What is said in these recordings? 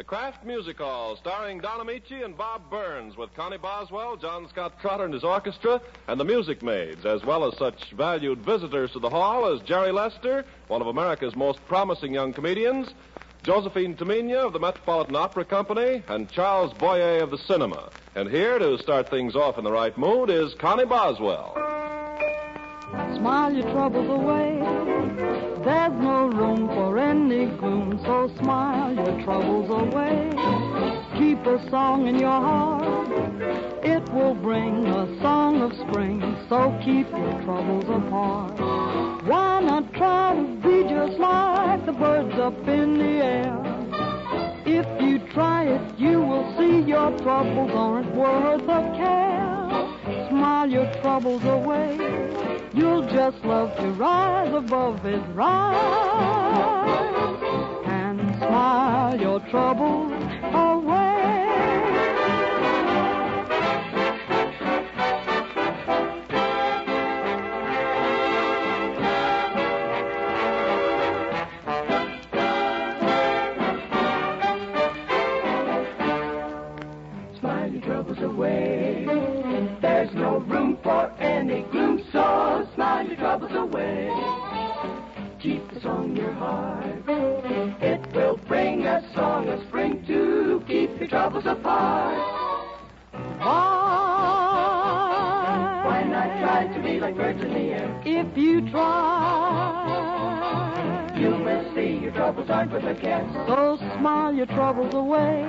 Kraft Music Hall, starring Don Ameche and Bob Burns, with Connie Boswell, John Scott Trotter and his orchestra, and the Music Maids, as well as such valued visitors to the hall as Jerry Lester, one of America's most promising young comedians, Josephine Tamina of the Metropolitan Opera Company, and Charles Boyer of the cinema. And here, to start things off in the right mood, is Connie Boswell. Smile your troubles away. There's no room for any gloom, so smile your troubles away. Keep a song in your heart. It will bring a song of spring, so keep your troubles apart. Why not try to be just like the birds up in the air? If you try it, you will see your troubles aren't worth a care. Smile your troubles away. You'll just love to rise above it, rise, and smile your troubles away. Smile your troubles away. There's no room for any gloom, so smile your troubles away. Keep the song in your heart. It will bring a song of spring to keep your troubles apart. Why not try to be like birds in the air? If you try, you will see your troubles aren't worth a care. so smile your troubles away.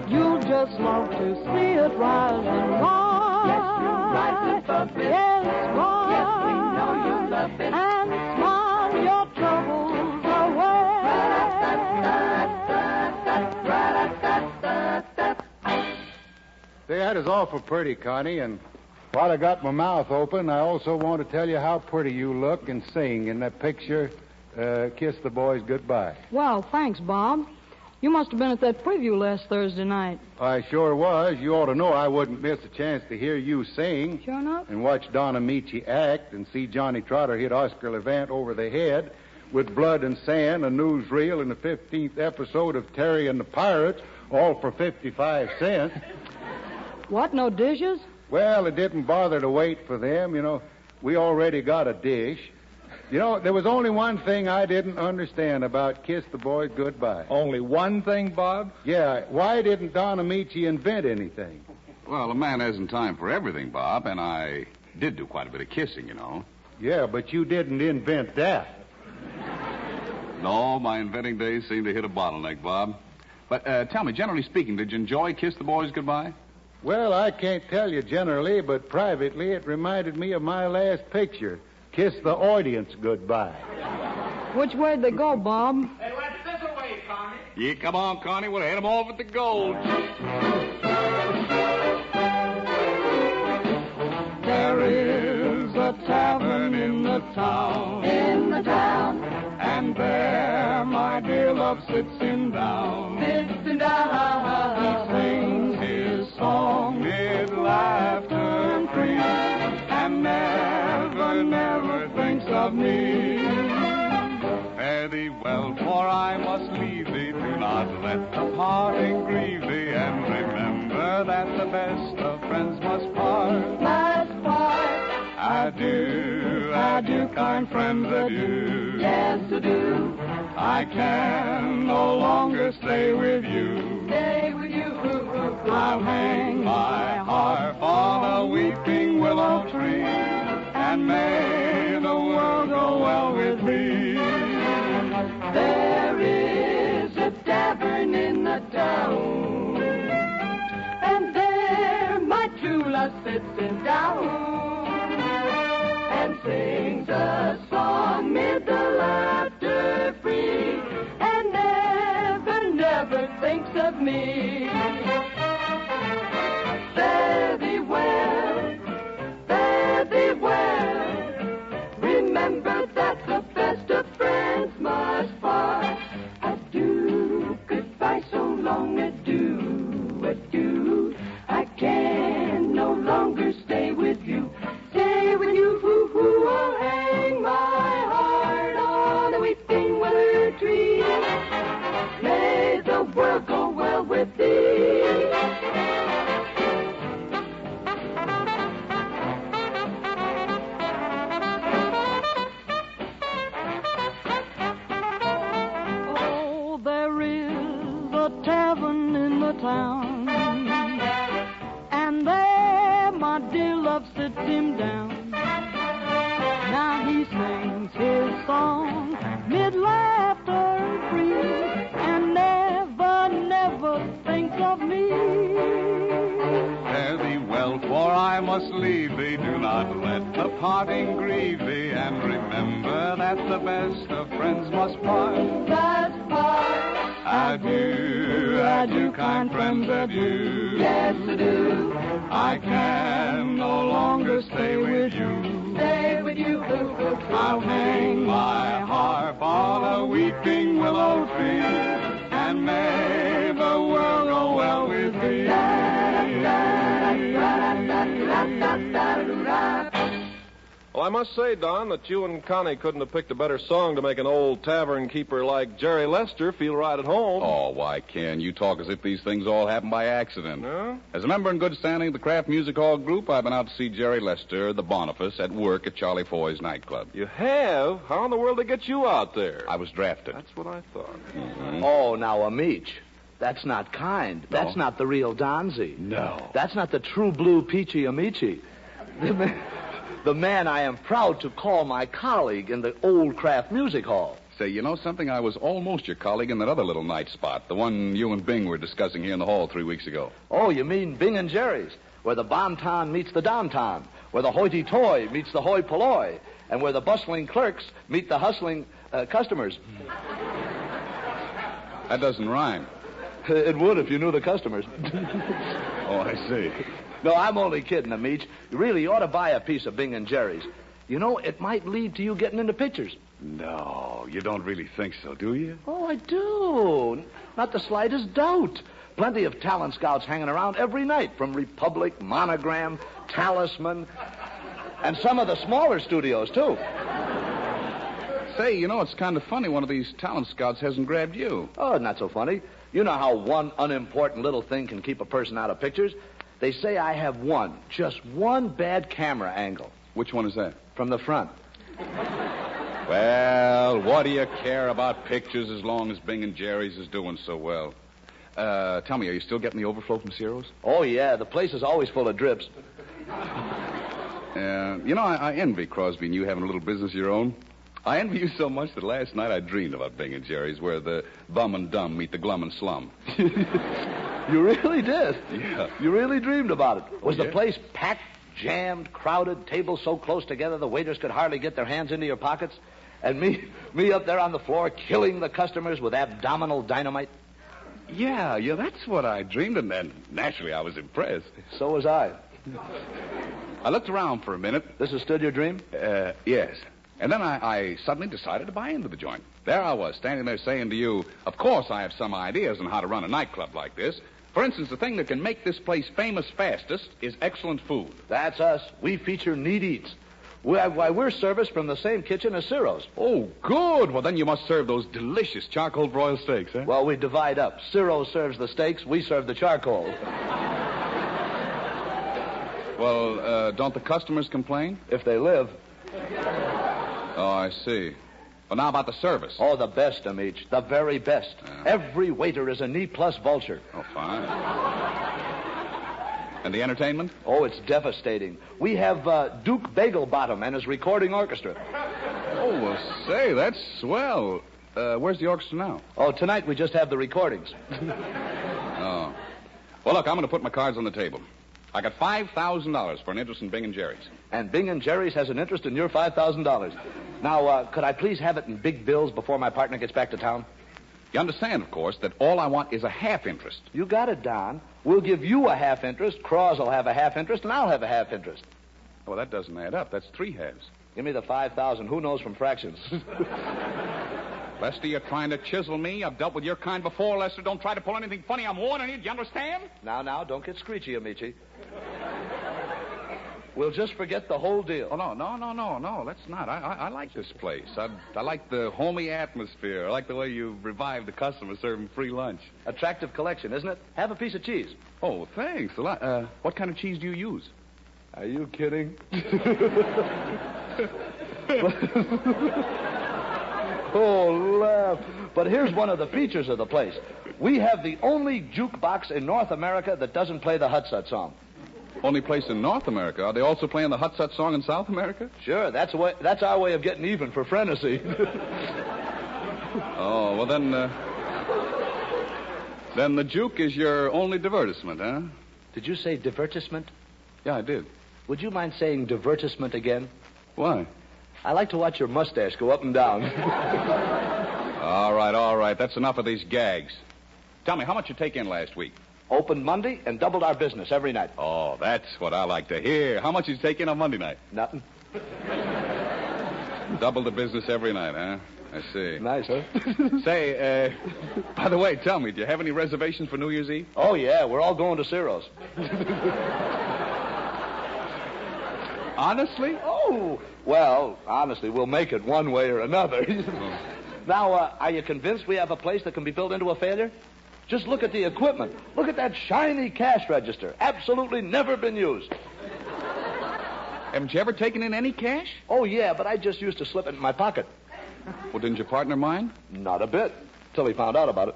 You'll just love to see it rise and rise. Yes, you rise above it. Yes, rise. Yes, we know you love it. And smile your troubles away. Say, that is awful pretty, Connie, and while I got my mouth open, I also want to tell you how pretty you look and sing in that picture, Kiss the Boys Goodbye. Well, thanks, Bob. You must have been at that preview last Thursday night. I sure was. You ought to know I wouldn't miss a chance to hear you sing. Sure enough. And watch Don Ameche act and see Johnny Trotter hit Oscar Levant over the head with Blood and Sand, a newsreel, in the 15th episode of Terry and the Pirates, all for 55 cents. What, no dishes? Well, it didn't bother to wait for them. You know, we already got a dish. You know, there was only one thing I didn't understand about Kiss the Boys Goodbye. Only one thing, Bob? Yeah, why didn't Don Ameche invent anything? Well, a man hasn't time for everything, Bob, and I did do quite a bit of kissing, you know. Yeah, but you didn't invent that. No, my inventing days seem to hit a bottleneck, Bob. But tell me, generally speaking, did you enjoy Kiss the Boys Goodbye? Well, I can't tell you generally, but privately it reminded me of my last picture, Kiss the Audience Goodbye. Which way'd they go, Bob? They went this way, Connie. Yeah, come on, Connie. We'll head them off at the gold. There is a tavern in the town. In the town, And there my dear love sits him down. sitting down. He sings his song mid laughter and free, and never thinks of me. Fare thee well, for I must leave thee. Do not let the parting grieve thee, and remember that the best of friends must part. Last part, Adieu, adieu, kind friends, adieu. yes to do. I can no longer stay with you. Stay with you. I'll hang my harp on a weeping willow tree, and may the world go well with me. There is a tavern in the town, and there my true love sits him down, and sings a song mid the laughter free, and never thinks of me. Fare thee well, remember that the best of friends must part. Adieu, goodbye, so long, adieu, adieu. I can no longer stay with you. Stay with you, hoo-hoo, I'll hang my heart on a weeping willow tree. May the world go leave thee. Do not let the parting grieve thee. And remember that the best of friends must part. Must part. Adieu, adieu, kind friends, adieu. Yes, adieu. I can no longer stay with you. Stay with you. I'll hang my harp on a weeping willow tree, and may the world go well with thee. Well, I must say, Don, that you and Connie couldn't have picked a better song to make an old tavern keeper like Jerry Lester feel right at home. Oh, why, Ken? You talk as if these things all happen by accident. No? As a member in good standing of the Kraft Music Hall Group, I've been out to see Jerry Lester, the Boniface, at work at Charlie Foy's nightclub. You have? How in the world did they get you out there? I was drafted. That's what I thought. Oh, now, Ameche. That's not kind. That's not the real Donzi. No. That's not the true blue peachy Ameche. The man I am proud to call my colleague in the old Kraft Music Hall. Say, you know something? I was almost your colleague in that other little night spot, the one you and Bing were discussing here in the hall 3 weeks ago. Oh, you mean Bing and Jerry's, where the bon-ton meets the downtown, where the hoity-toy meets the hoi polloi, and where the bustling clerks meet the hustling customers. That doesn't rhyme. It would if you knew the customers. Oh, I see. No, I'm only kidding, Ameche. You really ought to buy a piece of Bing and Jerry's. You know, it might lead to you getting into pictures. No, you don't really think so, do you? Oh, I do. Not the slightest doubt. Plenty of talent scouts hanging around every night from Republic, Monogram, Talisman, and some of the smaller studios, too. Say, you know, it's kind of funny one of these talent scouts hasn't grabbed you. Oh, not so funny. You know how one unimportant little thing can keep a person out of pictures? They say I have just one bad camera angle. Which one is that? From the front. Well, what do you care about pictures as long as Bing and Jerry's is doing so well? Tell me, are you still getting the overflow from Ciro's? Oh, yeah. The place is always full of drips. You know, I envy Crosby and you having a little business of your own. I envy you so much that last night I dreamed about Bing and Jerry's, where the bum and dumb meet the glum and slum. You really did? Yeah. You really dreamed about it. Was yeah? the place packed, jammed, crowded, tables so close together the waiters could hardly get their hands into your pockets? And me up there on the floor killing the customers with abdominal dynamite? Yeah, that's what I dreamed, and then naturally I was impressed. So was I. I looked around for a minute. This is still your dream? Yes. And then I suddenly decided to buy into the joint. There I was, standing there saying to you, of course I have some ideas on how to run a nightclub like this. For instance, the thing that can make this place famous fastest is excellent food. That's us. We feature neat eats. We're serviced from the same kitchen as Ciro's. Oh, good. Well, then you must serve those delicious charcoal broiled steaks, eh? Well, we divide up. Ciro serves the steaks, we serve the charcoal. Well, don't the customers complain? If they live. Oh, I see. Well, now about the service. Oh, the best, Ameche. The very best. Every waiter is a knee-plus vulture. Oh, fine. And the entertainment? Oh, it's devastating. We have Duke Bagelbottom and his recording orchestra. Oh, well, say, that's swell. Where's the orchestra now? Oh, tonight we just have the recordings. Oh. Well, look, I'm going to put my cards on the table. I got $5,000 for an interest in Bing and Jerry's. And Bing and Jerry's has an interest in your $5,000. Now, could I please have it in big bills before my partner gets back to town? You understand, of course, that all I want is a half interest. You got it, Don. We'll give you a half interest, Cross will have a half interest, and I'll have a half interest. Well, that doesn't add up. That's 3 halves. Give me the 5,000. Who knows from fractions? Lester, you're trying to chisel me. I've dealt with your kind before, Lester. Don't try to pull anything funny. I'm warning you. Do you understand? Now, don't get screechy, Ameche. We'll just forget the whole deal. Oh, no. Let's not. I like this place. I like the homey atmosphere. I like the way you revived the customer serving free lunch. Attractive collection, isn't it? Have a piece of cheese. Oh, thanks a lot. What kind of cheese do you use? Are you kidding? Oh, laugh. But here's one of the features of the place. We have the only jukebox in North America that doesn't play the Hut Sut song. Only place in North America. Are they also playing the Hut Sut song in South America? Sure, that's our way of getting even for frenesy. Oh, well then the juke is your only divertisement, huh? Did you say divertisement? Yeah, I did. would you mind saying divertisement again? Why? I like to watch your mustache go up and down. All right. That's enough of these gags. Tell me, how much you take in last week? Opened Monday and doubled our business every night. Oh, that's what I like to hear. How much did you take in on Monday night? Nothing. Double the business every night, huh? I see. Nice, huh? Say, by the way, tell me, do you have any reservations for New Year's Eve? Oh, yeah, we're all going to Ciro's. Honestly? Oh, well, honestly, we'll make it one way or another. Now, are you convinced we have a place that can be built into a failure? Just look at the equipment. Look at that shiny cash register. Absolutely never been used. Haven't you ever taken in any cash? Oh, yeah, but I just used to slip it in my pocket. Well, didn't your partner mind? Not a bit, till he found out about it.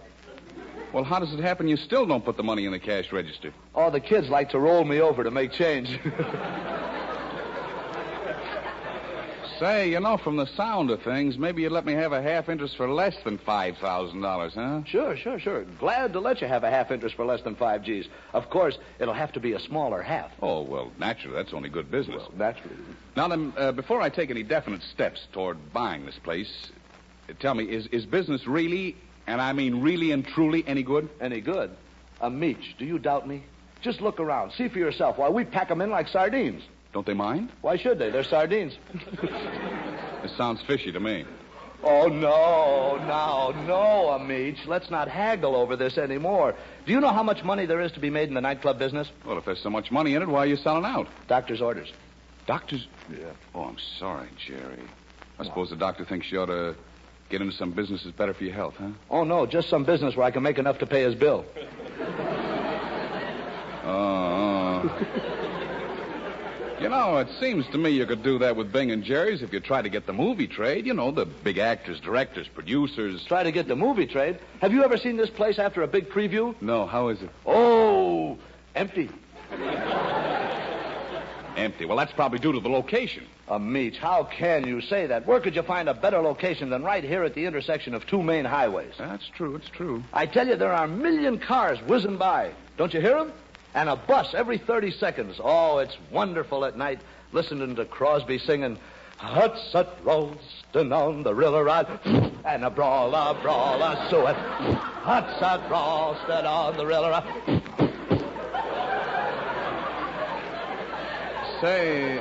Well, how does it happen you still don't put the money in the cash register? Oh, the kids like to roll me over to make change. Say, from the sound of things, maybe you'd let me have a half interest for less than $5,000, huh? Sure. Glad to let you have a half interest for less than 5 G's. Of course, it'll have to be a smaller half. Oh, well, naturally, that's only good business. Well, naturally. Now then, before I take any definite steps toward buying this place, tell me, is business really, and I mean really and truly, any good? Any good? Ameche, do you doubt me? Just look around. See for yourself while we pack them in like sardines. Don't they mind? Why should they? They're sardines. This sounds fishy to me. Oh, no, Ameche. Let's not haggle over this anymore. Do you know how much money there is to be made in the nightclub business? Well, if there's so much money in it, why are you selling out? Doctor's orders. Doctor's? Yeah. Oh, I'm sorry, Jerry. I suppose the doctor thinks you ought to get into some business that's better for your health, huh? Oh, no, just some business where I can make enough to pay his bill. It seems to me you could do that with Bing and Jerry's if you try to get the movie trade. The big actors, directors, producers. Try to get the movie trade? Have you ever seen this place after a big preview? No, how is it? Oh, empty. Empty. Well, that's probably due to the location. Ameche, how can you say that? Where could you find a better location than right here at the intersection of two main highways? That's true, it's true. I tell you, there are a million cars whizzing by. Don't you hear them? And a bus every 30 seconds. Oh, it's wonderful at night listening to Crosby singing, "Huts at roasting on the river ride, and a brawler, suet. Huts at roasting on the river ride." Say,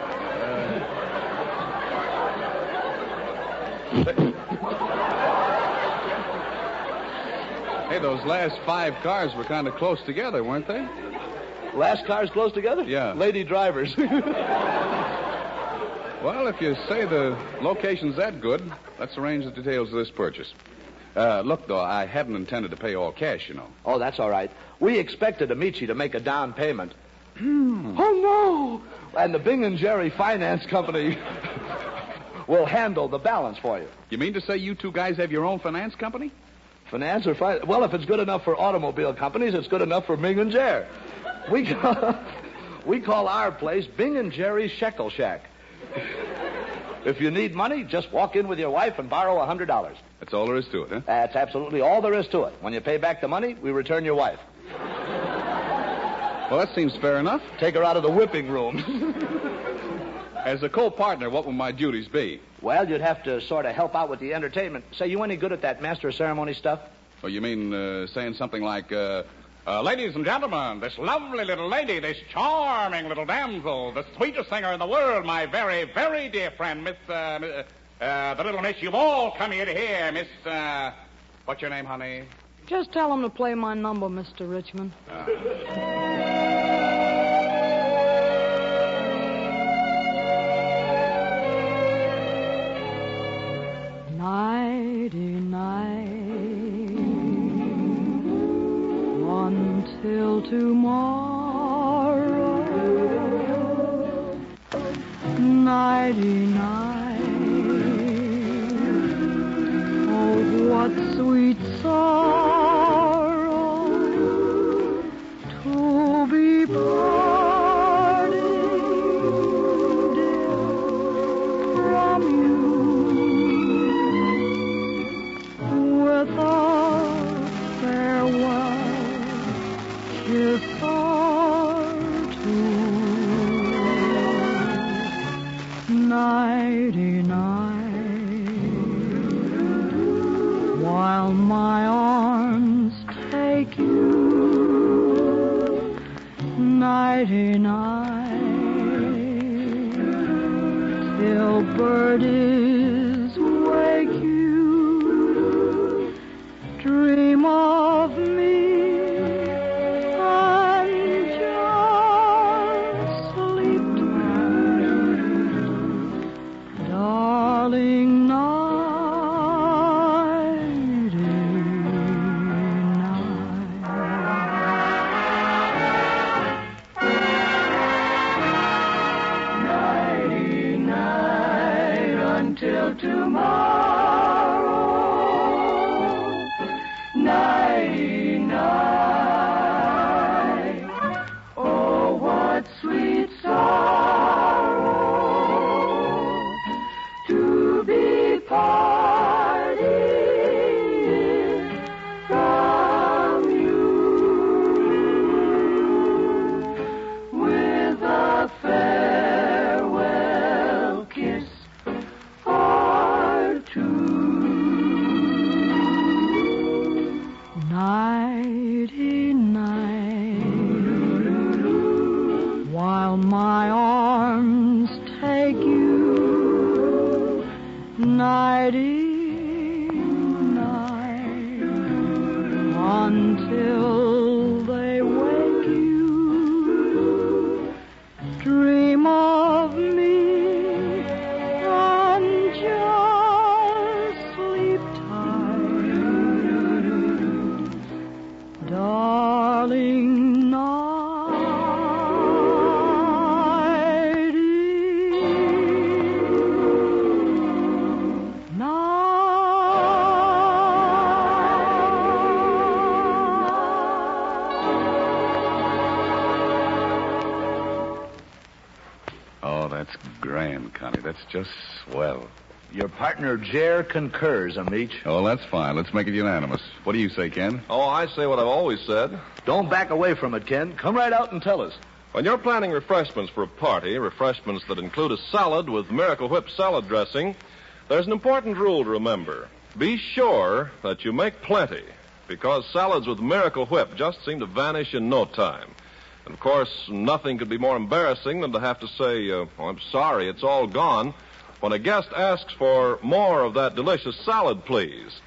hey, those last 5 cars were kind of close together, weren't they? Last cars close together? Yeah. Lady drivers. Well, if you say the location's that good, let's arrange the details of this purchase. Look, though, I hadn't intended to pay all cash, Oh, that's all right. We expected Ameche to make a down payment. Oh, no! And the Bing and Jerry Finance Company will handle the balance for you. You mean to say you two guys have your own finance company? Finance or finance? Well, if it's good enough for automobile companies, it's good enough for Bing and Jerry. We call our place Bing and Jerry's Shekel Shack. If you need money, just walk in with your wife and borrow $100. That's all there is to it, huh? That's absolutely all there is to it. When you pay back the money, we return your wife. Well, that seems fair enough. Take her out of the whipping room. As a co-partner, what will my duties be? Well, you'd have to sort of help out with the entertainment. Say, you any good at that master of ceremony stuff? Oh, you mean saying something like, ladies and gentlemen, this lovely little lady, this charming little damsel, the sweetest singer in the world, my very, very dear friend, Miss, the little miss you've all come here to hear, Miss, what's your name, honey? Just tell him to play my number, Mr. Richmond. 99 until tomorrow. 99. Oh, what sweet sorrow to be parted, dear, from you. With a farewell kiss or two. while my arms take you. Nighty-night, till birdies wake you. Dream of me and just sleep tight, darling. Till tomorrow, nighty night. Oh, what sweet sorrow to be parted from you with a farewell kiss. Nighty-night, while my arms take you. Nighty-night, until they wake you. Dream of me and just sleep tight, darling. Oh, that's grand, Connie. That's just swell. Your partner, Jer, concurs, Ameche. Oh, that's fine. Let's make it unanimous. What do you say, Ken? Oh, I say what I've always said. Don't back away from it, Ken. Come right out and tell us. When you're planning refreshments for a party, refreshments that include a salad with Miracle Whip salad dressing, there's an important rule to remember. Be sure that you make plenty, because salads with Miracle Whip just seem to vanish in no time. And, of course, nothing could be more embarrassing than to have to say, oh, I'm sorry, it's all gone, when a guest asks for more of that delicious salad, please.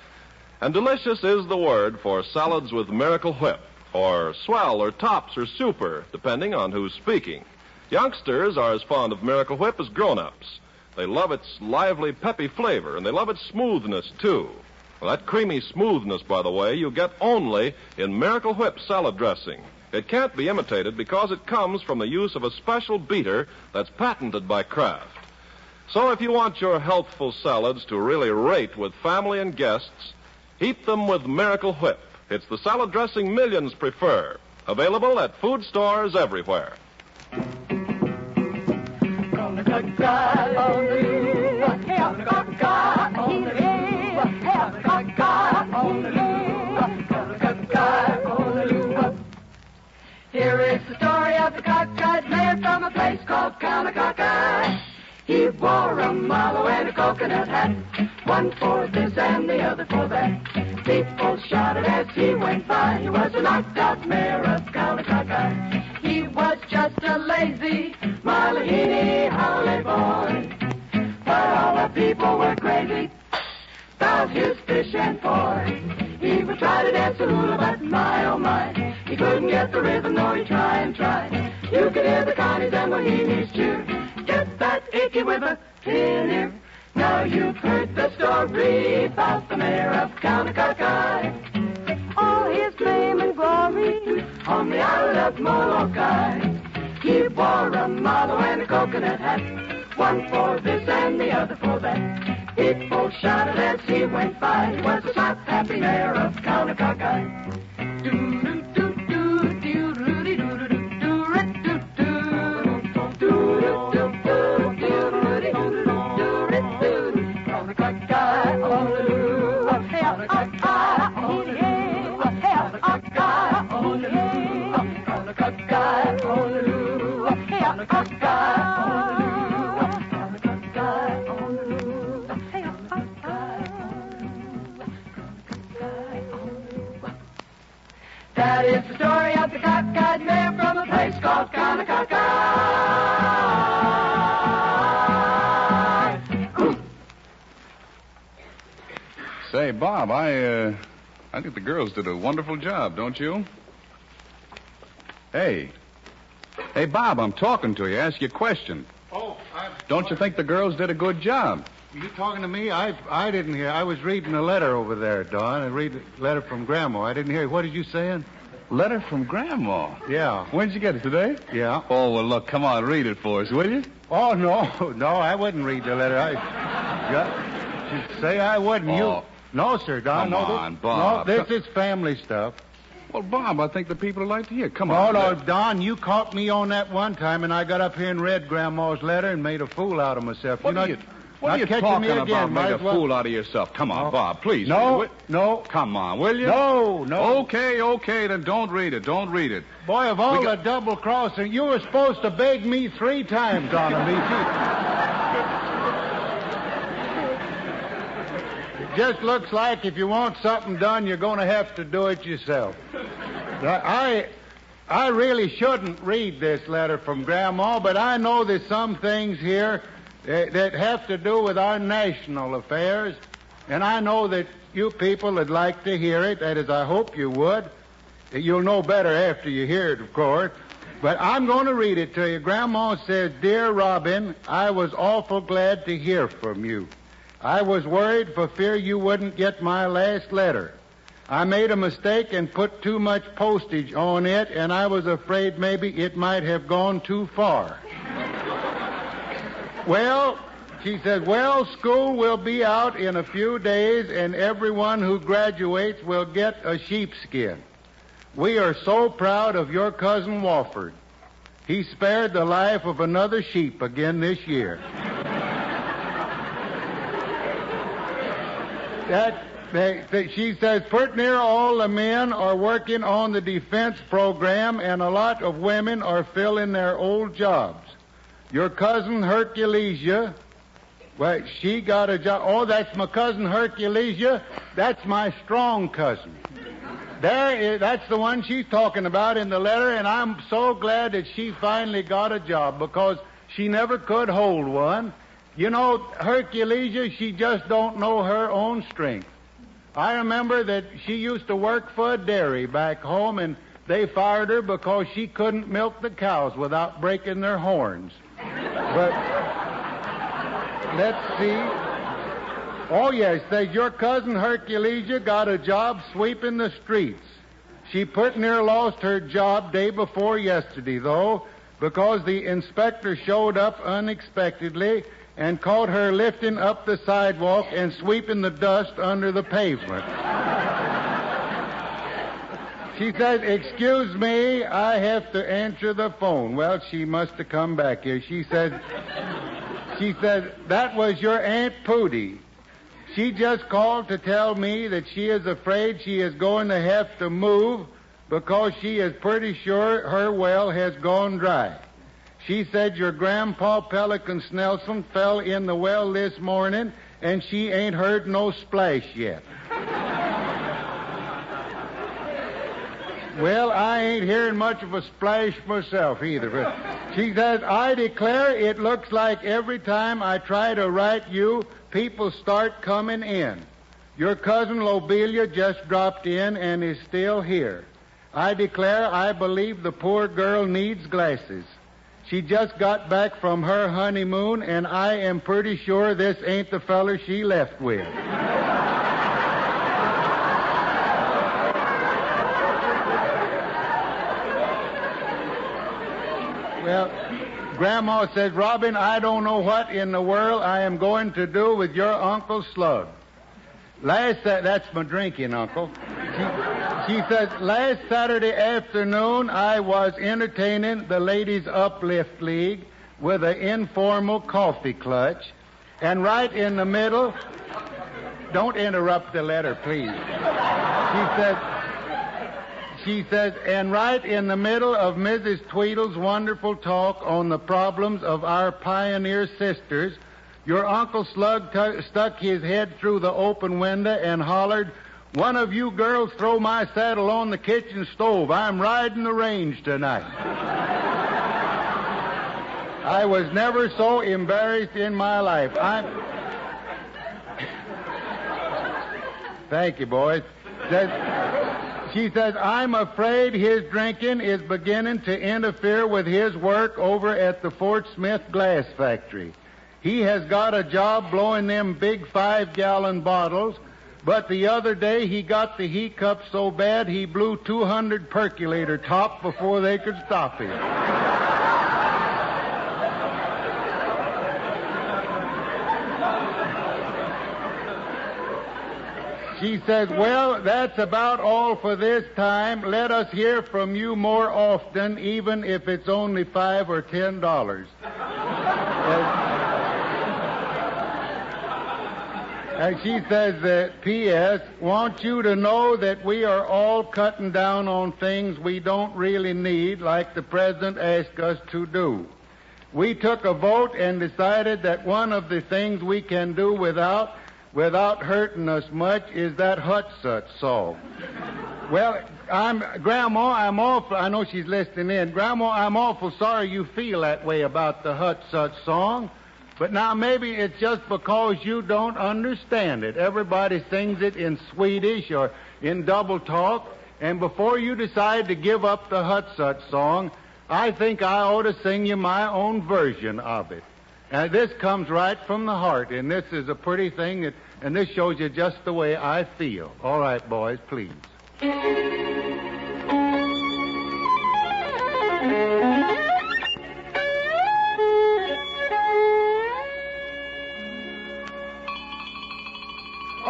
And delicious is the word for salads with Miracle Whip, or swell, or tops, or super, depending on who's speaking. Youngsters are as fond of Miracle Whip as grown-ups. They love its lively, peppy flavor, and they love its smoothness, too. Well, that creamy smoothness, by the way, you get only in Miracle Whip salad dressing. It can't be imitated because it comes from the use of a special beater that's patented by Kraft. So if you want your healthful salads to really rate with family and guests, heat them with Miracle Whip. It's the salad dressing millions prefer. Available at food stores everywhere. Here is the story of the cockeyed mayor from a place called Cockeye. He wore a mallow and a coconut hat, one for this and the other for that. People shouted as he went by. He was a knocked-out mayor of Cockeye. He was just a lazy, Malahini howley boy. But all the people were crazy about his fish and boy. He would try to dance a hula, but my, oh my, he couldn't get the rhythm, though he tried and tried. You could hear the Connies and Mohinis cheer. Get that achy whipper in here. Now you've heard the story about the mayor of Cockeye. All his fame and glory On the island of Molokai, he wore a mallow and a coconut hat, one for this and the other for that. People shouted as he went by. He was the slap happy mayor of Cockeye. That is the story of the cockeyed mare from a place called Conacockeye. Say, Bob, I think the girls did a wonderful job, don't you? Hey, Bob, I'm talking to you. Ask you a question. Oh, Don't you think the girls did a good job? You talking to me? I didn't hear. I was reading a letter over there, Don. I read a letter from Grandma. I didn't hear. What did you saying? Letter from Grandma? Yeah. When'd you get it, today? Yeah. Oh, well, look, come on, read it for us, will you? Oh, no, I wouldn't read the letter. She'd say I wouldn't. Oh. No, sir, Don. Come on, Bob. No, this is family stuff. Well, Bob, I think the people would like to hear. Come No, on. no, Don, you caught me on that one time, and I got up here and read Grandma's letter and made a fool out of myself. What are you talking about, made a fool out of yourself? Come on, Bob, please. No. Come on, will you? No. Okay, then don't read it. Boy, of all the double crossing, you were supposed to beg me 3 times on Ameche. It just looks like if you want something done, you're going to have to do it yourself. I really shouldn't read this letter from Grandma, but I know there's some things here that have to do with our national affairs, and I know that you people would like to hear it. That is, I hope you would. You'll know better after you hear it, of course. But I'm going to read it to you. Grandma says, "Dear Robin, I was awful glad to hear from you. I was worried for fear you wouldn't get my last letter. I made a mistake and put too much postage on it, and I was afraid maybe it might have gone too far." Well, she says, school will be out in a few days, and everyone who graduates will get a sheepskin. We are so proud of your cousin Wofford. He spared the life of another sheep again this year. She says, pretty near all the men are working on the defense program, and a lot of women are filling their old jobs. Your cousin Herculesia, well, she got a job. Oh, that's my cousin Herculesia. That's my strong cousin. That's the one she's talking about in the letter, and I'm so glad that she finally got a job because she never could hold one. You know, Herculesia, she just don't know her own strength. I remember that she used to work for a dairy back home, and they fired her because she couldn't milk the cows without breaking their horns. But let's see. Oh, yes, says your cousin Herculesia got a job sweeping the streets. She pretty near lost her job day before yesterday, though, because the inspector showed up unexpectedly and caught her lifting up the sidewalk and sweeping the dust under the pavement. She says, "Excuse me, I have to answer the phone." Well, she must have come back here. She says, "That was your Aunt Pooty. She just called to tell me that she is afraid she is going to have to move because she is pretty sure her well has gone dry. She said your Grandpa Pelican Snelson fell in the well this morning, and she ain't heard no splash yet." Well, I ain't hearing much of a splash myself either. But she says, "I declare it looks like every time I try to write you, people start coming in. Your cousin Lobelia just dropped in and is still here. I declare I believe the poor girl needs glasses. She just got back from her honeymoon, and I am pretty sure this ain't the feller she left with." Well, Grandma says, "Robin, I don't know what in the world I am going to do with your Uncle Slug. That's my drinking uncle. She says, last Saturday afternoon I was entertaining the Ladies Uplift League with an informal coffee clutch, and right in the middle..." Don't interrupt the letter, please. She says, "And right in the middle of Mrs. Tweedle's wonderful talk on the problems of our pioneer sisters, your Uncle Slug stuck his head through the open window and hollered, One of you girls throw my saddle on the kitchen stove. I'm riding the range tonight. I was never so embarrassed in my life. Thank you, boys. She says, I'm afraid his drinking is beginning to interfere with his work over at the Fort Smith glass factory. He has got a job blowing them big 5-gallon bottles, but the other day he got the hiccup so bad he blew 200 percolator top before they could stop him. She says, well, that's about all for this time. Let us hear from you more often, even if it's only $5 or $10. And she says, P.S., want you to know that we are all cutting down on things we don't really need, like the president asked us to do. We took a vote and decided that one of the things we can do without hurting us much is that Hut-Sut song. Well, Grandma, I know she's listening in. Grandma, I'm awful sorry you feel that way about the Hut-Sut song. But now maybe it's just because you don't understand it. Everybody sings it in Swedish or in double talk. And before you decide to give up the Hut-Sut song, I think I ought to sing you my own version of it. And this comes right from the heart, and this is a pretty thing, and this shows you just the way I feel. All right, boys, please.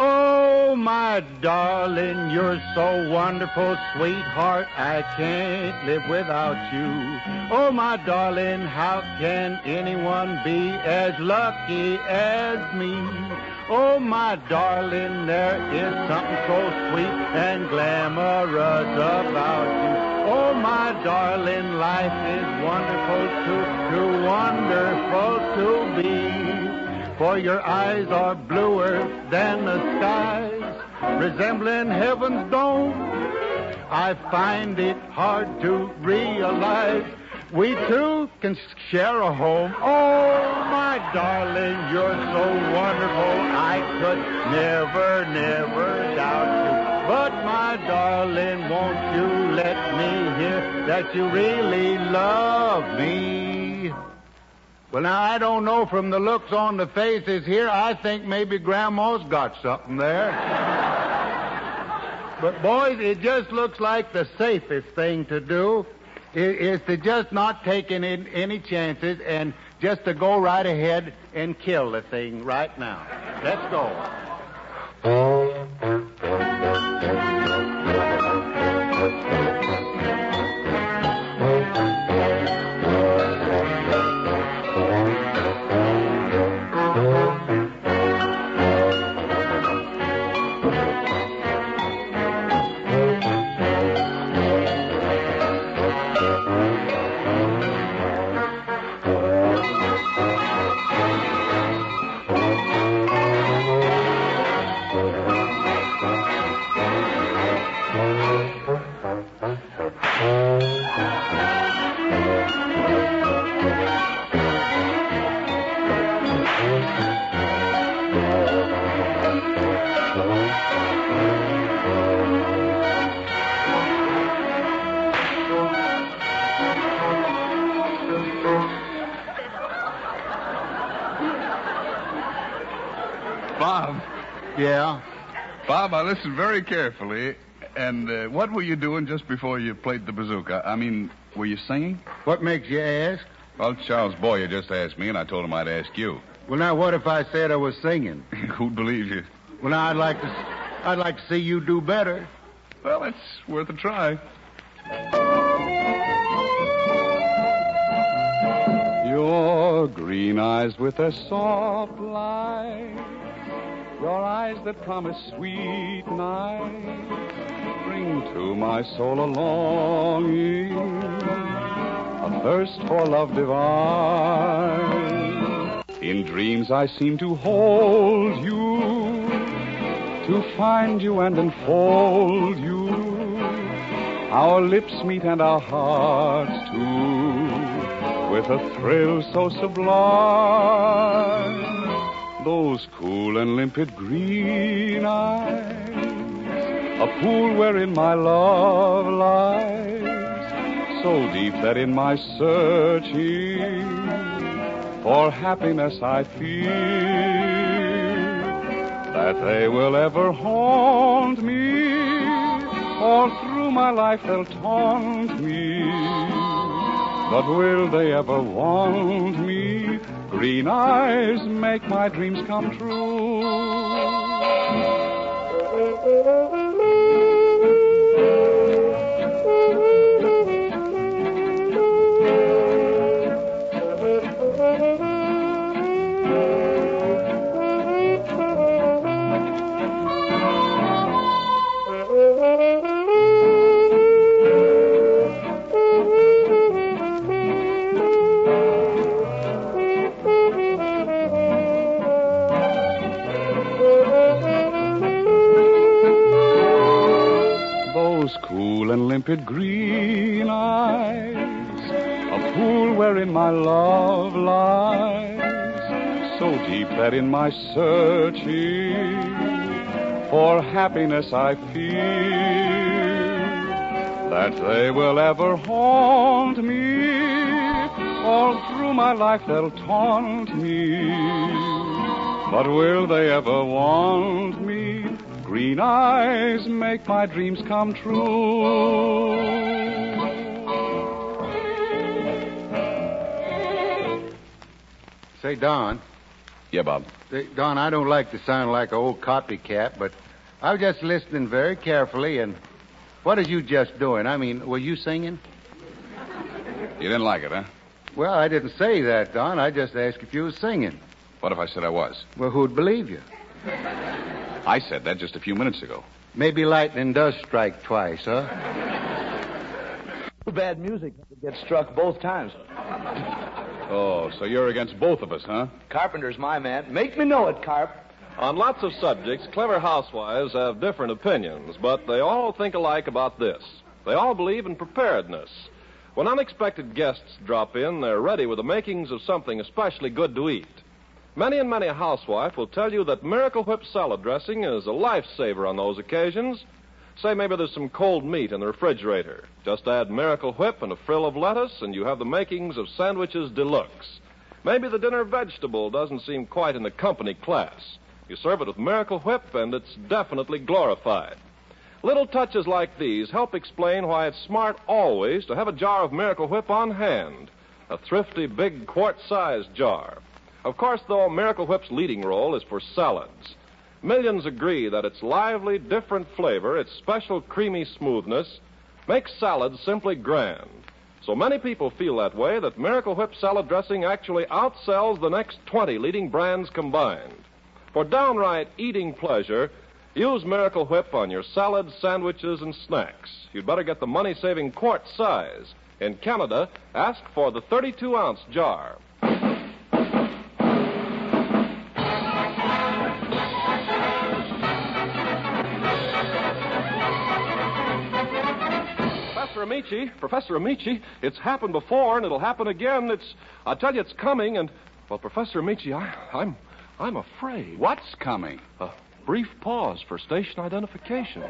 Oh, my darling, you're so wonderful, sweetheart, I can't live without you. Oh, my darling, how can anyone be as lucky as me? Oh, my darling, there is something so sweet and glamorous about you. Oh, my darling, life is wonderful, too wonderful to be. For your eyes are bluer than the skies, resembling heaven's dome. I find it hard to realize we two can share a home. Oh, my darling, you're so wonderful, I could never doubt you. But, my darling, won't you let me hear that you really love me? Well, now, I don't know from the looks on the faces here. I think maybe Grandma's got something there. But, boys, it just looks like the safest thing to do is to just not take any chances and just to go right ahead and kill the thing right now. Let's go. Bob. Yeah? Bob, I listened very carefully. And what were you doing just before you played the bazooka? I mean, were you singing? What makes you ask? Well, Charles Boyer just asked me, and I told him I'd ask you. Well, now, what if I said I was singing? Who'd believe you? Well, now, I'd like to see you do better. Well, it's worth a try. Your green eyes with their soft light, your eyes that promise sweet night, bring to my soul a longing, a thirst for love divine. In dreams I seem to hold you, to find you and enfold you. Our lips meet and our hearts too, with a thrill so sublime. Those cool and limpid green eyes, a pool wherein my love lies, so deep that in my searching for happiness I feel that they will ever haunt me, all through my life they'll taunt me. But will they ever want me? Green eyes make my dreams come true. Cool and limpid green eyes, a pool wherein my love lies, so deep that in my searching for happiness I feel that they will ever haunt me, all through my life they'll taunt me, but will they ever want me? Green eyes make my dreams come true. Say, Don. Yeah, Bob. Say, Don, I don't like to sound like an old copycat, but I was just listening very carefully, and what are you just doing? I mean, were you singing? You didn't like it, huh? Well, I didn't say that, Don. I just asked if you were singing. What if I said I was? Well, who'd believe you? I said that just a few minutes ago. Maybe lightning does strike twice, huh? Too bad music gets struck both times. Oh, so you're against both of us, huh? Carpenter's my man. Make me know it, Carp. On lots of subjects, clever housewives have different opinions, but they all think alike about this. They all believe in preparedness. When unexpected guests drop in, they're ready with the makings of something especially good to eat. Many a housewife will tell you that Miracle Whip salad dressing is a lifesaver on those occasions. Say maybe there's some cold meat in the refrigerator. Just add Miracle Whip and a frill of lettuce, and you have the makings of sandwiches deluxe. Maybe the dinner vegetable doesn't seem quite in the company class. You serve it with Miracle Whip, and it's definitely glorified. Little touches like these help explain why it's smart always to have a jar of Miracle Whip on hand, a thrifty big quart-sized jar. Of course, though, Miracle Whip's leading role is for salads. Millions agree that its lively, different flavor, its special creamy smoothness, makes salads simply grand. So many people feel that way that Miracle Whip salad dressing actually outsells the next 20 leading brands combined. For downright eating pleasure, use Miracle Whip on your salads, sandwiches, and snacks. You'd better get the money-saving quart size. In Canada, ask for the 32-ounce jar. Professor Ameche, it's happened before and it'll happen again. I tell you, it's coming, and well, Professor Ameche, I'm afraid. What's coming? A brief pause for station identification.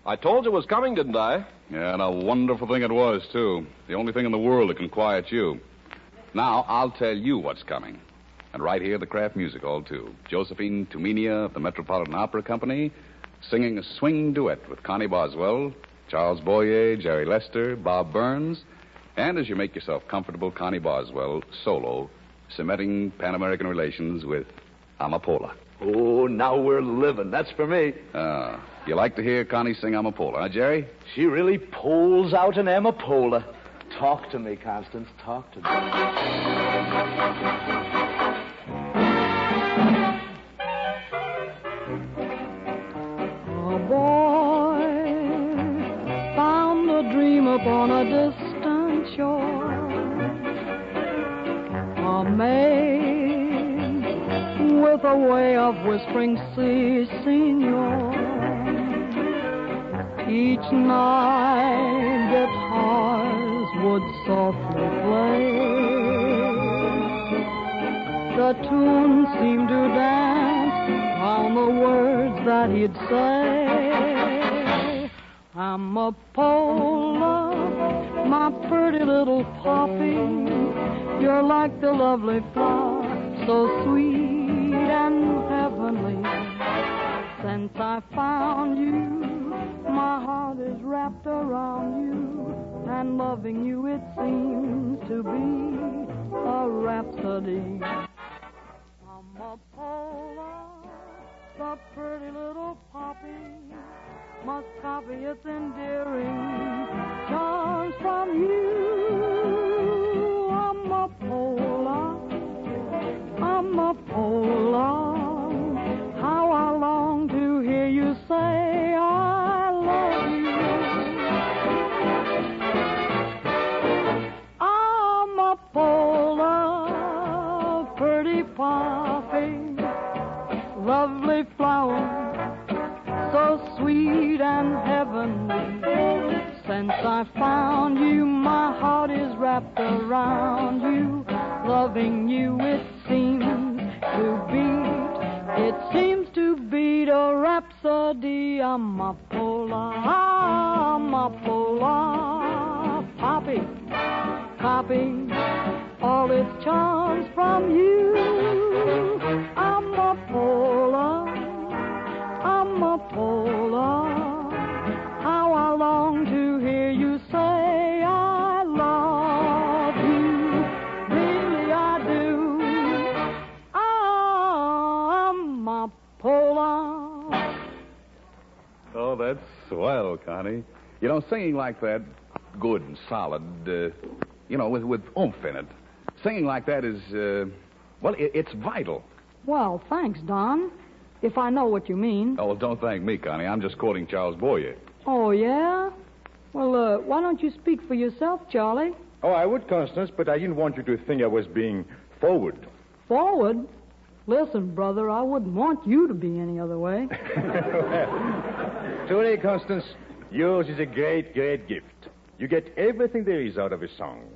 I told you it was coming, didn't I? Yeah, and a wonderful thing it was, too. The only thing in the world that can quiet you. Now, I'll tell you what's coming. And right here, the Kraft Music Hall, too. Josephine Tuminia of the Metropolitan Opera Company singing a swing duet with Connie Boswell, Charles Boyer, Jerry Lester, Bob Burns, and as you make yourself comfortable, Connie Boswell, solo, cementing Pan-American relations with Amapola. Oh, now we're living. That's for me. You like to hear Connie sing Amapola, huh, Jerry? She really pulls out an Amapola. Talk to me, Constance. Talk to me. upon a distant shore. A maid with a way of whispering, "Si, senor." Each night guitars would softly play. The tune seemed to dance on the words that he'd say. Amapola, my pretty little poppy, you're like the lovely flower, so sweet and heavenly. Since I found you, my heart is wrapped around you, and loving you it seems to be a rhapsody. Amapola, the pretty little poppy, must copy its endearing charms from you. Amapola, Amapola, how I long to hear you say I love you. Amapola, pretty poppy, lovely flower, so sweet and heavenly. Since I found you, my heart is wrapped around you. Loving you, it seems to beat a rhapsody. Amapola, Amapola, poppy, copy all its charms from you. Amapola, Amapola, how I long to hear you say I love you. Really I do. Amapola. Oh, that's swell, Connie. You know, singing like that, good and solid, with oomph in it. Singing like that is, it's vital. Well, thanks, Don. If I know what you mean. Oh, well, don't thank me, Connie. I'm just quoting Charles Boyer. Oh, yeah? Well, why don't you speak for yourself, Charlie? Oh, I would, Constance, but I didn't want you to think I was being forward. Forward? Listen, brother, I wouldn't want you to be any other way. Truly, Constance, yours is a great, great gift. You get everything there is out of a song.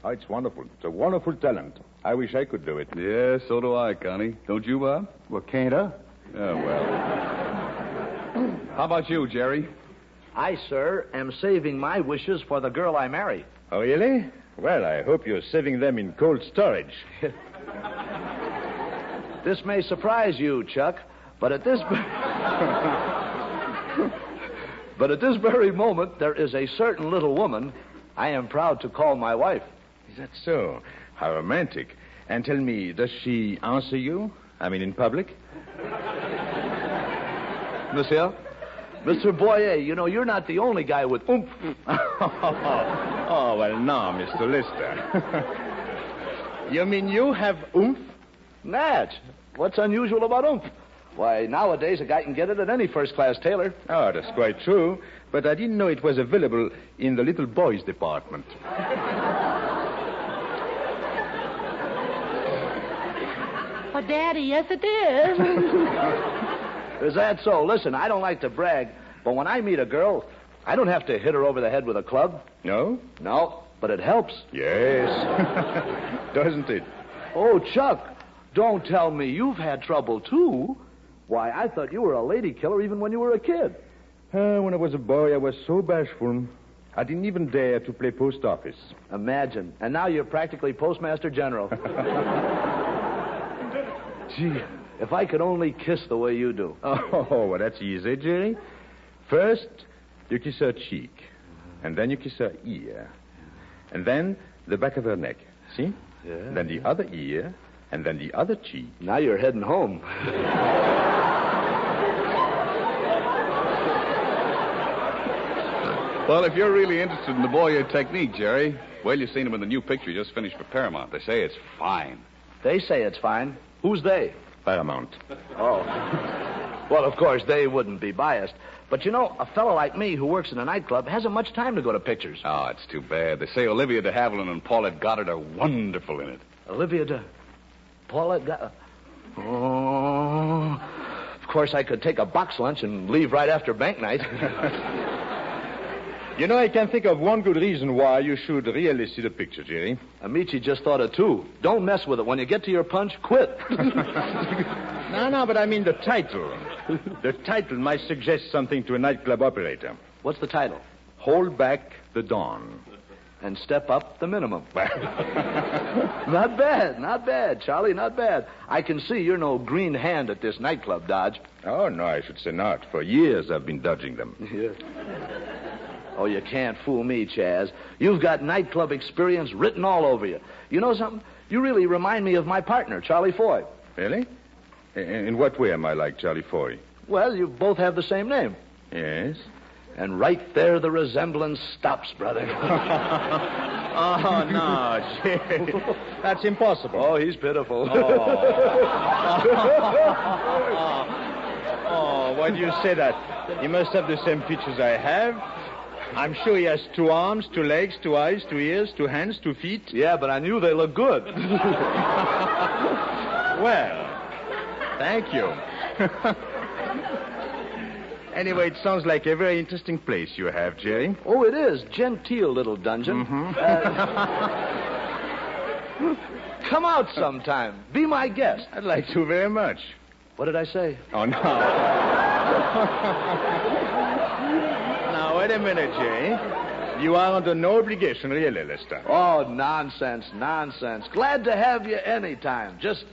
Oh, it's wonderful. It's a wonderful talent. I wish I could do it. Yeah, so do I, Connie. Don't you, Bob? Well, can't I? Oh, well. How about you, Jerry? I, sir, am saving my wishes for the girl I marry. Oh, really? Well, I hope you're saving them in cold storage. This may surprise you, Chuck, but at this very moment, there is a certain little woman I am proud to call my wife. Is that so? How romantic. And tell me, does she answer you? I mean, in public? Monsieur? Mr. Boyer, you know, you're not the only guy with oomph. Oh, well, no, Mr. Lister. You mean you have oomph? Natch, what's unusual about oomph? Why, nowadays a guy can get it at any first-class tailor. Oh, that's quite true. But I didn't know it was available in the little boys department. Oh, Daddy, yes, it is. Is that so? Listen, I don't like to brag, but when I meet a girl, I don't have to hit her over the head with a club. No? No, but it helps. Yes. Doesn't it? Oh, Chuck, don't tell me you've had trouble, too. Why, I thought you were a lady killer even when you were a kid. When I was a boy, I was so bashful, I didn't even dare to play post office. Imagine. And now you're practically Postmaster General. Gee, if I could only kiss the way you do. Oh, well, that's easy, Jerry. First, you kiss her cheek. And then you kiss her ear. And then the back of her neck. See? Yeah. Then the other ear. And then the other cheek. Now you're heading home. Well, if you're really interested in the Boyer technique, Jerry, well, you've seen him in the new picture just finished for Paramount. They say it's fine. They say it's fine. Who's they? Paramount. Oh. Well, of course, they wouldn't be biased. But, you know, a fellow like me who works in a nightclub hasn't much time to go to pictures. Oh, it's too bad. They say Olivia de Havilland and Paulette Goddard are wonderful in it. Olivia de... Paulette got... Oh... Of course, I could take a box lunch and leave right after bank night. You know, I can think of one good reason why you should really see the picture, Jerry. Ameche just thought of two. Don't mess with it. When you get to your punch, quit. No, but I mean the title. The title might suggest something to a nightclub operator. What's the title? Hold Back the Dawn. And Step Up the Minimum. Not bad, Charlie, not bad. I can see you're no green hand at this nightclub dodge. Oh, no, I should say not. For years I've been dodging them. Yeah. Oh, you can't fool me, Chaz. You've got nightclub experience written all over you. You know something? You really remind me of my partner, Charlie Foy. Really? In what way am I like Charlie Foy? Well, you both have the same name. Yes? And right there the resemblance stops, brother. Oh, no, Jerry. That's impossible. Oh, he's pitiful. Oh, why do you say that? He must have the same features I have. I'm sure he has 2 arms, 2 legs, 2 eyes, 2 ears, 2 hands, 2 feet. Yeah, but I knew they looked good. Well, thank you. Anyway, it sounds like a very interesting place you have, Jerry. Oh, it is. Genteel little dungeon. Mm-hmm. Come out sometime. Be my guest. I'd like to very much. What did I say? Oh, no. Now, wait a minute, Jerry. You are under no obligation, really, Lester. Oh, nonsense. Glad to have you anytime. Just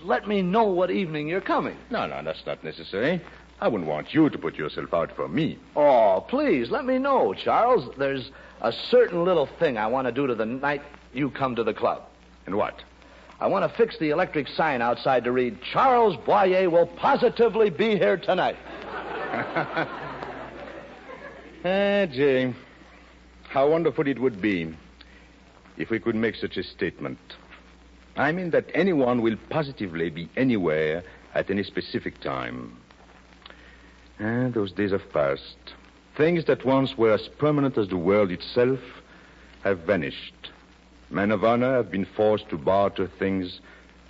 let me know what evening you're coming. No, that's not necessary. I wouldn't want you to put yourself out for me. Oh, please, let me know, Charles. There's a certain little thing I want to do to the night you come to the club. And what? I want to fix the electric sign outside to read, Charles Boyer will positively be here tonight. Jay, how wonderful it would be if we could make such a statement. I mean that anyone will positively be anywhere at any specific time. Those days have passed. Things that once were as permanent as the world itself have vanished. Men of honor have been forced to barter things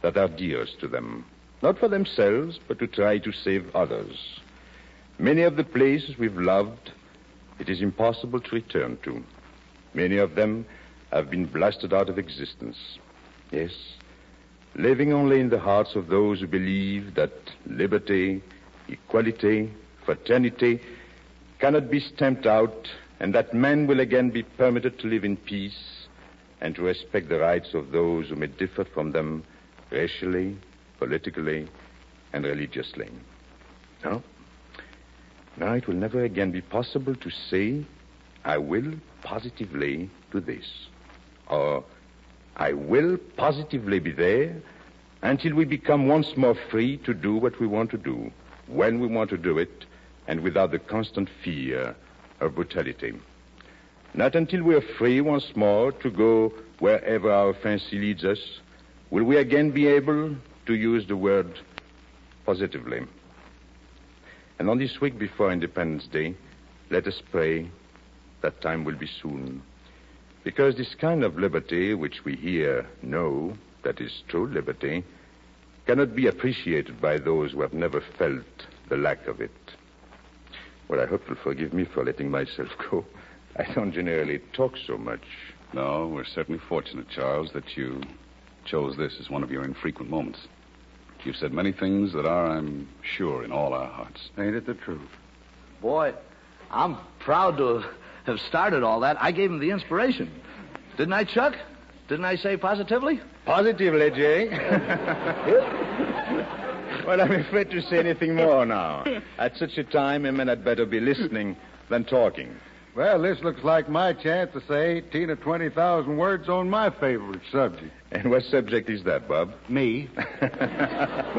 that are dearest to them. Not for themselves, but to try to save others. Many of the places we've loved, it is impossible to return to. Many of them have been blasted out of existence. Yes, living only in the hearts of those who believe that liberty, equality, fraternity cannot be stamped out, and that men will again be permitted to live in peace and to respect the rights of those who may differ from them racially, politically, and religiously. No, it will never again be possible to say, I will positively do this, or I will positively be there until we become once more free to do what we want to do, when we want to do it, and without the constant fear of brutality. Not until we are free once more to go wherever our fancy leads us will we again be able to use the word positively. And on this week before Independence Day, let us pray that time will be soon. Because this kind of liberty, which we here know that is true liberty, cannot be appreciated by those who have never felt the lack of it. Well, I hope you'll forgive me for letting myself go. I don't generally talk so much. No, we're certainly fortunate, Charles, that you chose this as one of your infrequent moments. You've said many things that are, I'm sure, in all our hearts. Ain't it the truth? Boy, I'm proud to have started all that. I gave him the inspiration. Didn't I, Chuck? Didn't I say positively? Positively, Jay. Well, I'm afraid to say anything more now. At such a time, a man had better be listening than talking. Well, this looks like my chance to say 18 or 20,000 words on my favorite subject. And what subject is that, Bob? Me.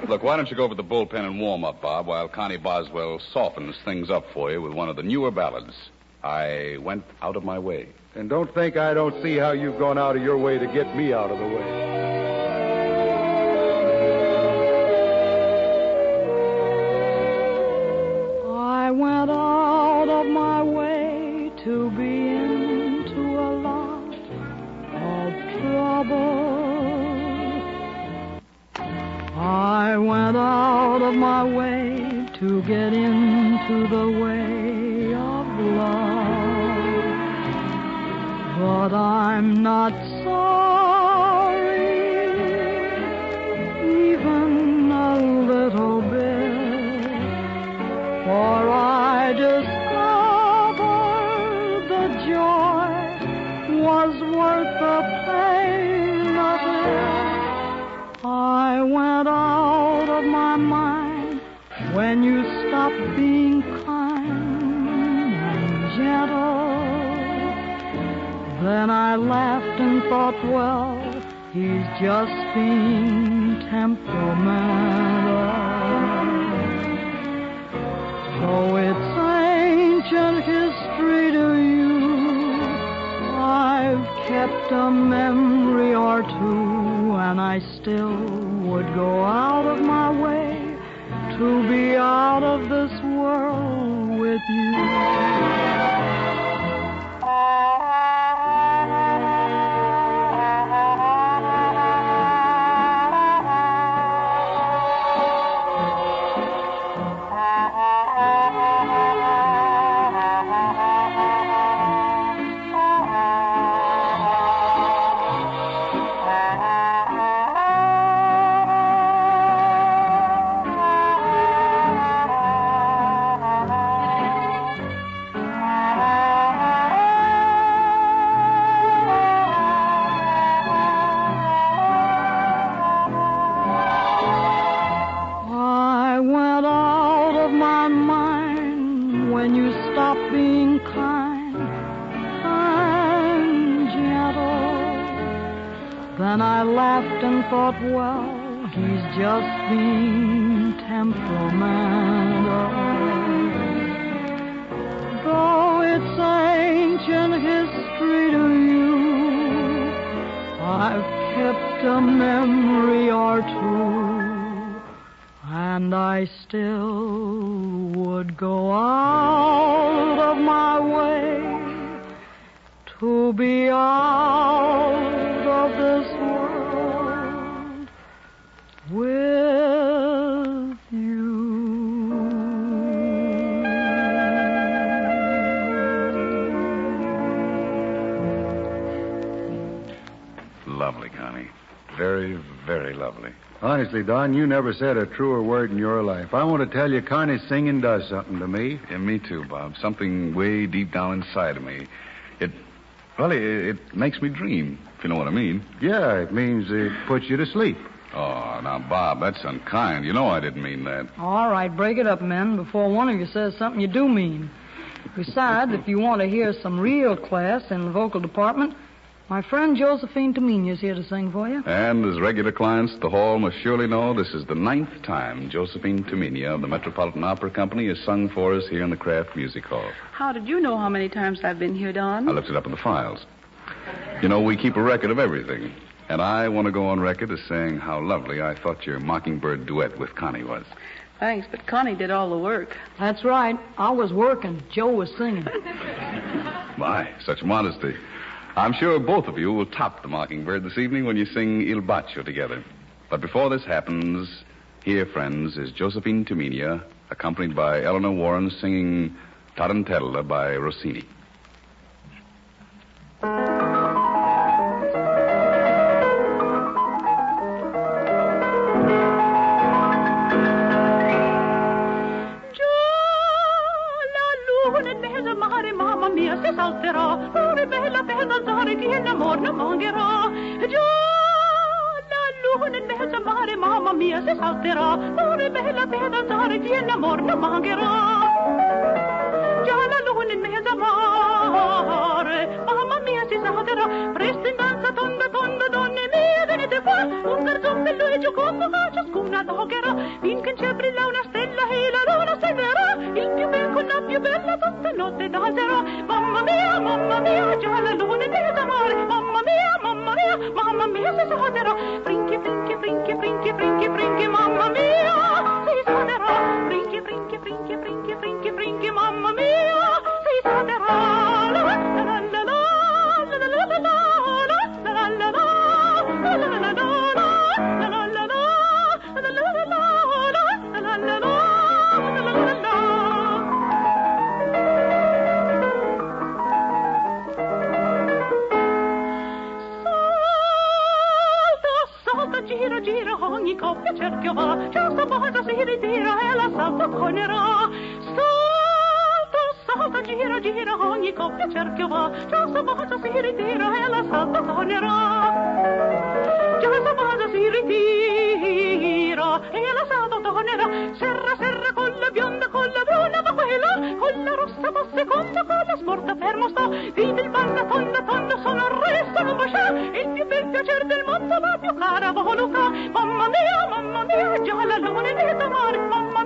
Look, why don't you go over the bullpen and warm up, Bob, while Connie Boswell softens things up for you with one of the newer ballads. I went out of my way. And don't think I don't see how you've gone out of your way to get me out of the way. went out of my way to be into a lot of trouble. I went out of my way to get into the way of love. But I'm not sorry, even a little bit, for I discovered the joy was worth the pain of it. I went out of my mind when you stopped being kind and gentle. Then I laughed and thought, well, he's just being temperamental. Though it's ancient history to you, I've kept a memory or two, and I still would go out of my way to be out of this world with you. Then I laughed and thought, well, he's just being temperamental. Though it's ancient history to you, I've kept a memory or two, and I still would go out of my way to be out of this world with you. Lovely, Connie. Very, very lovely. Honestly, Don, you never said a truer word in your life. I want to tell you, Connie's singing does something to me. Yeah, me too, Bob. Something way deep down inside of me. It makes me dream, if you know what I mean. Yeah, it means it puts you to sleep. Oh, now, Bob, that's unkind. You know I didn't mean that. All right, break it up, men, before one of you says something you do mean. Besides, if you want to hear some real class in the vocal department, my friend Josephine Tomenia is here to sing for you. And as regular clients at the hall must surely know, this is the 9th time Josephine Tomenia of the Metropolitan Opera Company has sung for us here in the Kraft Music Hall. How did you know how many times I've been here, Don? I looked it up in the files. You know, we keep a record of everything. And I want to go on record as saying how lovely I thought your Mockingbird duet with Connie was. Thanks, but Connie did all the work. That's right. I was working. Joe was singing. My, such modesty. I'm sure both of you will top the Mockingbird this evening when you sing Il Bacio together. But before this happens, here, friends, is Josephine Tomenia, accompanied by Eleanor Warren, singing Tarantella by Rossini. Si salterà, ora bella per danzare chi in amor non mancherà. Già la luna in mezzo al mare, mamma mia, si salterà, ora bella per danzare chi in amor non mancherà. Già la luna in mezzo al mare, mamma mia, si salterà, presto in danza tonda, tonda, donne mie, venite qua, un garzon bello e giocondo che ciascuna toccherà, finché c'è brilla una stella e la luna stenderà, il più bel con la più bella tutta notte danzerà. Mamma mia, già la luna in mezzo al mare, mamma mia, si salterà, brinchi, brinchi, brinchi, brinchi, brinchi, brinchi, mamma mia, si salterà, brinchi, brinchi, brinchi, brinchi, brinchi, brinchi, gira, gira, ogni coppia cerchio va. Già sta bacia si ritira e la salta tornerà. Già sta bacia si ritira e la salta tornerà. Serra, serra, con la bionda, con la bruna, ma quella, con la rossa va seconda, con la smorta fermo sta. Vide il banda, tonda, tonda, sono il resto, non bacia. Il più bel piacere del mondo, la più cara voluta. Mamma mia, già la luna è d'amore. Mamma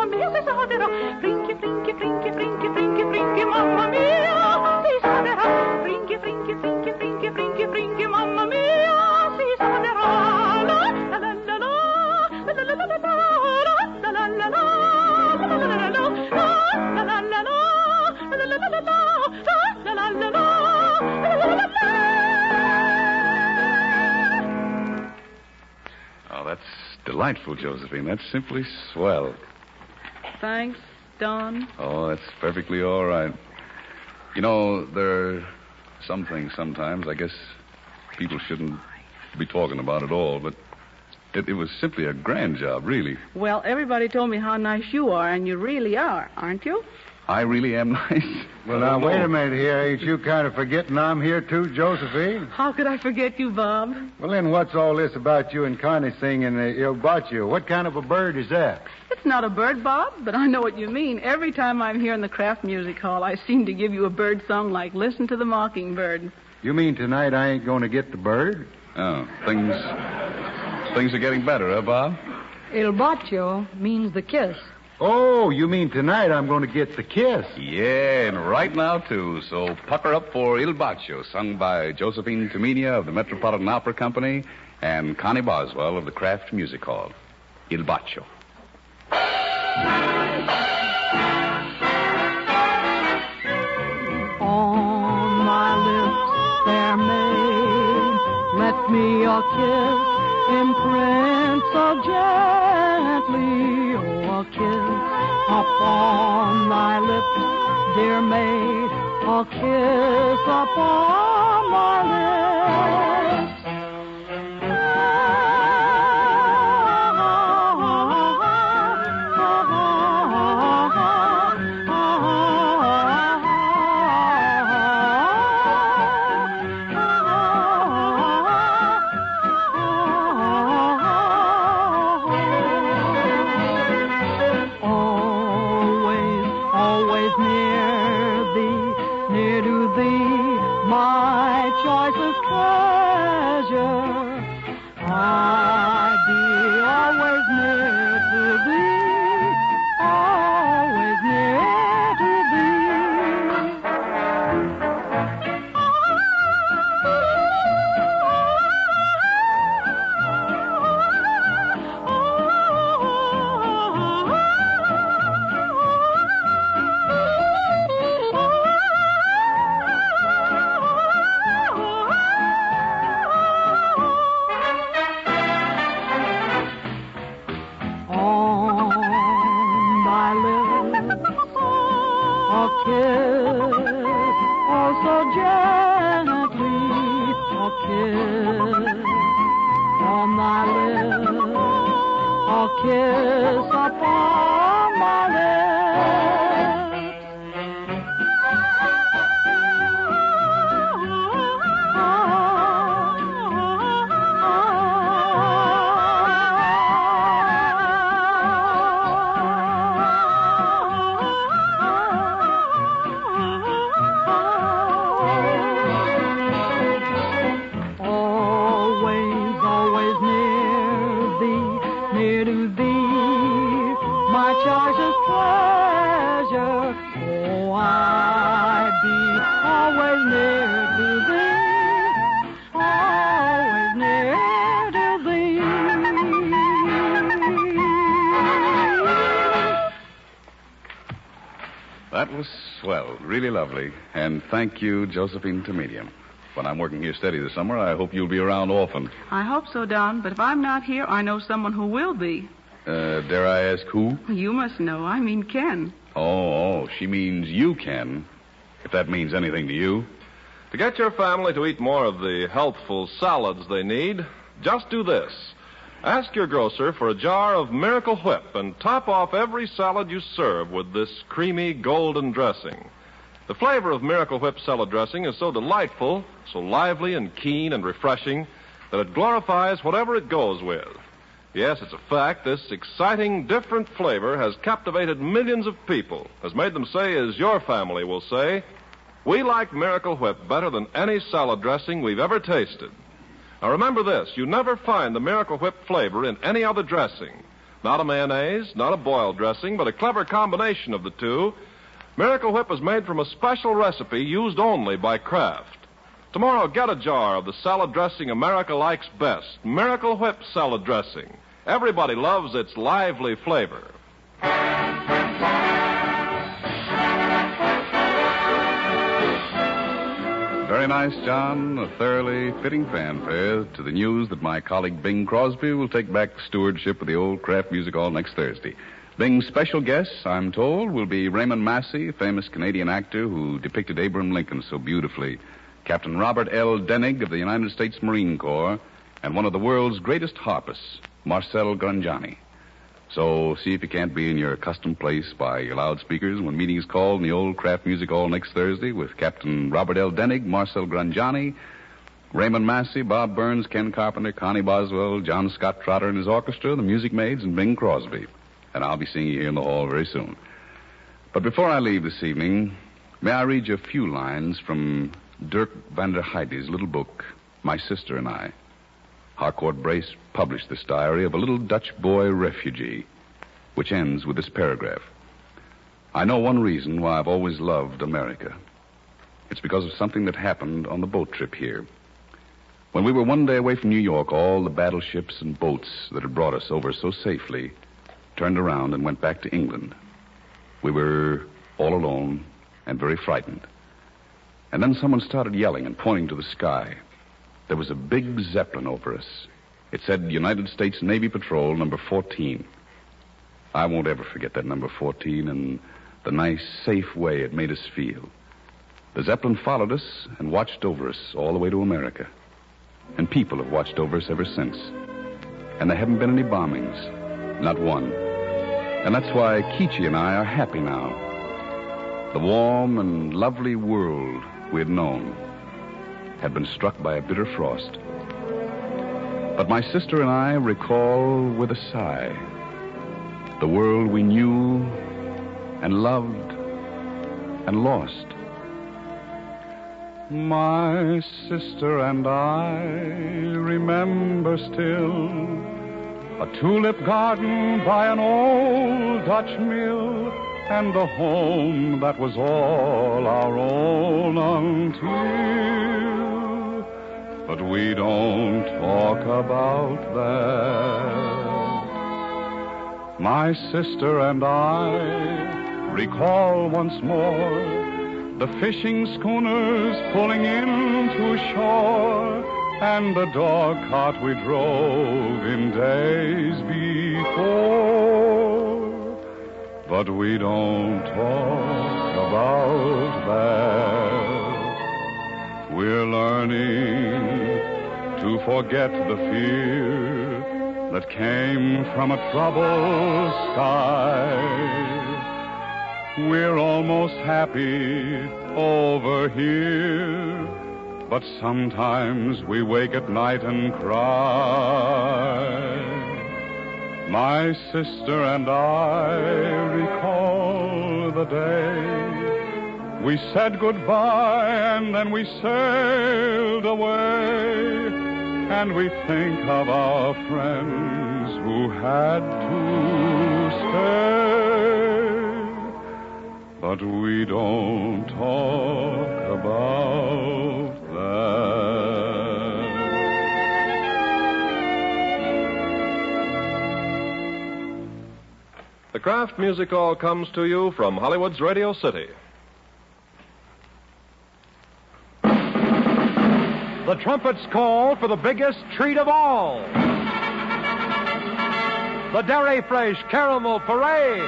mia, si saderà. Frinchi, frinchi, frinchi, frinchi, frinchi, frinchi, mamma mia, si saderà. Frinchi, frinchi, frinchi, frinchi, frinchi, frinchi, mamma mia, si saderà. La la la la, la la la la la, la la la la, la la la la, la la la la, la la la la, la la la. Oh, that's delightful, Josephine. That's simply swell. Thanks, Don. Oh, that's perfectly all right. You know, there are some things sometimes I guess people shouldn't be talking about at all, but it was simply a grand job, really. Well, everybody told me how nice you are, and you really are, aren't you? I really am nice. Well, now, wait a minute here. Ain't you kind of forgetting I'm here, too, Josephine? How could I forget you, Bob? Well, then what's all this about you and Connie singing Il Bacio? What kind of a bird is that? It's not a bird, Bob, but I know what you mean. Every time I'm here in the Kraft Music Hall, I seem to give you a bird song like Listen to the Mockingbird. You mean tonight I ain't going to get the bird? Oh, things are getting better, huh, Bob? Il Bacio means the kiss. Oh, you mean tonight I'm going to get the kiss? Yeah, and right now, too. So pucker up for Il Bacio, sung by Josephine Tumenia of the Metropolitan Opera Company and Connie Boswell of the Kraft Music Hall. Il Bacio. On my lips there made, let me a kiss imprint so gently. Oh, a kiss upon thy lips, dear maid, a kiss upon my lips. That was swell, really lovely. And thank you, Josephine Tumenia. When I'm working here steady this summer, I hope you'll be around often. I hope so, Don, but if I'm not here, I know someone who will be. Dare I ask who? You must know. I mean Ken. Oh, she means you, Ken. If that means anything to you. To get your family to eat more of the healthful salads they need, just do this. Ask your grocer for a jar of Miracle Whip and top off every salad you serve with this creamy golden dressing. The flavor of Miracle Whip salad dressing is so delightful, so lively and keen and refreshing, that it glorifies whatever it goes with. Yes, it's a fact, this exciting, different flavor has captivated millions of people, has made them say, as your family will say, we like Miracle Whip better than any salad dressing we've ever tasted. Now remember this, you never find the Miracle Whip flavor in any other dressing. Not a mayonnaise, not a boiled dressing, but a clever combination of the two. Miracle Whip is made from a special recipe used only by Kraft. Tomorrow, get a jar of the salad dressing America likes best, Miracle Whip salad dressing. Everybody loves its lively flavor. Very nice, John. A thoroughly fitting fanfare to the news that my colleague Bing Crosby will take back the stewardship of the old Kraft Music Hall next Thursday. Bing's special guests, I'm told, will be Raymond Massey, a famous Canadian actor who depicted Abraham Lincoln so beautifully, Captain Robert L. Denig of the United States Marine Corps, and one of the world's greatest harpists, Marcel Grangiani. So see if you can't be in your accustomed place by your loudspeakers when meeting is called in the old Kraft Music Hall next Thursday with Captain Robert L. Denig, Marcel Grangiani, Raymond Massey, Bob Burns, Ken Carpenter, Connie Boswell, John Scott Trotter and his orchestra, the Music Maids, and Bing Crosby. And I'll be seeing you here in the hall very soon. But before I leave this evening, may I read you a few lines from Dirk van der Heide's little book, My Sister and I. Harcourt Brace published this diary of a little Dutch boy refugee, which ends with this paragraph. I know one reason why I've always loved America. It's because of something that happened on the boat trip here. When we were one day away from New York, all the battleships and boats that had brought us over so safely turned around and went back to England. We were all alone and very frightened. And then someone started yelling and pointing to the sky. There was a big Zeppelin over us. It said United States Navy Patrol number 14. I won't ever forget that number 14 and the nice, safe way it made us feel. The Zeppelin followed us and watched over us all the way to America. And people have watched over us ever since. And there haven't been any bombings. Not one. And that's why Kichi and I are happy now. The warm and lovely world we had known had been struck by a bitter frost. But my sister and I recall with a sigh the world we knew and loved and lost. My sister and I remember still a tulip garden by an old Dutch mill, and the home that was all our own until. But we don't talk about that. My sister and I recall once more the fishing schooners pulling into shore, and the dog cart we drove in days before. But we don't talk about that. We're learning to forget the fear that came from a troubled sky. We're almost happy over here, but sometimes we wake at night and cry. My sister and I recall the day we said goodbye and then we sailed away, and we think of our friends who had to stay, but we don't talk about that. The Kraft Music Hall comes to you from Hollywood's Radio City. The trumpets call for the biggest treat of all. The Dairy Fresh Caramel Parade.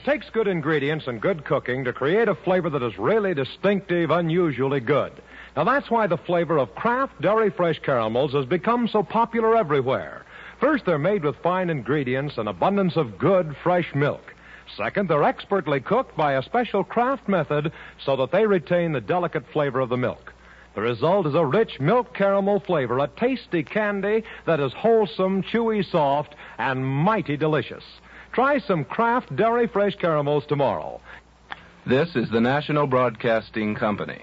It takes good ingredients and good cooking to create a flavor that is really distinctive, unusually good. Now, that's why the flavor of Kraft Dairy Fresh caramels has become so popular everywhere. First, they're made with fine ingredients and abundance of good, fresh milk. Second, they're expertly cooked by a special Kraft method so that they retain the delicate flavor of the milk. The result is a rich milk caramel flavor, a tasty candy that is wholesome, chewy, soft, and mighty delicious. Try some Kraft Dairy Fresh caramels tomorrow. This is the National Broadcasting Company.